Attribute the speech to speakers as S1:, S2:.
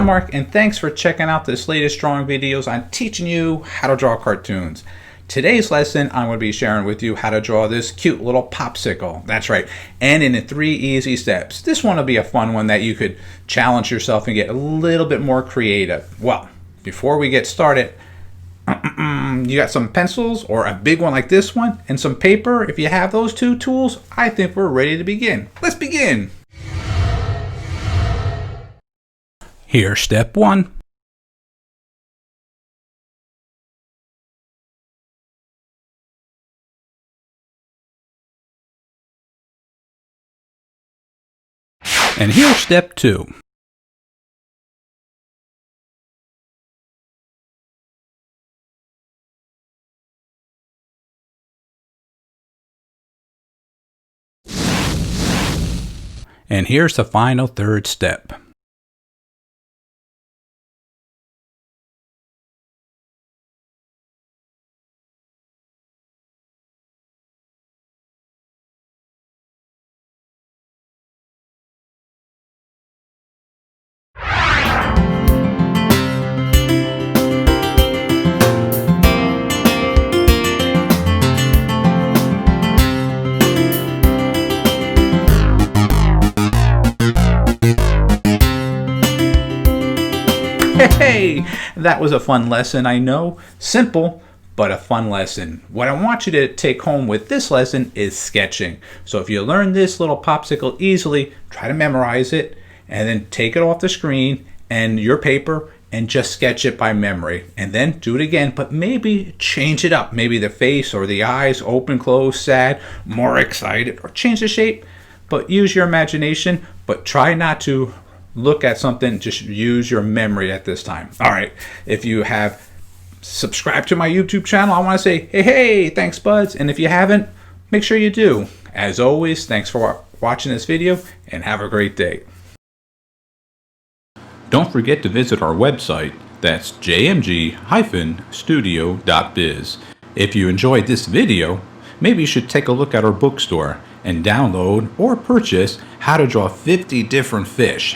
S1: John Marc, and thanks for checking out this latest drawing videos on teaching you how to draw cartoons. Today's lesson, I'm going to be sharing with you how to draw this cute little popsicle. That's right, and in 3 easy steps. This one will be a fun one that you could challenge yourself and get a little bit more creative. Well, before we get started, you got some pencils or a big one like this one and some paper. If you have those two tools, I think we're ready to begin. Let's begin. Here's step 1. And here's step 2. And here's the final third step. Hey, that was a fun lesson, I know. Simple, but a fun lesson. What I want you to take home with this lesson is sketching. So if you learn this little popsicle easily, try to memorize it and then take it off the screen and your paper and just sketch it by memory. And then do it again, but maybe change it up. Maybe the face or the eyes, open, close, sad, more excited, or change the shape. But use your imagination, but try not to look at something, just use your memory at this time. All right, if you have subscribed to my YouTube channel, I want to say, hey, thanks, buds. And if you haven't, make sure you do. As always, thanks for watching this video and have a great day. Don't forget to visit our website. That's jmg-studio.biz. If you enjoyed this video, maybe you should take a look at our bookstore and download or purchase How to Draw 50 Different Fish.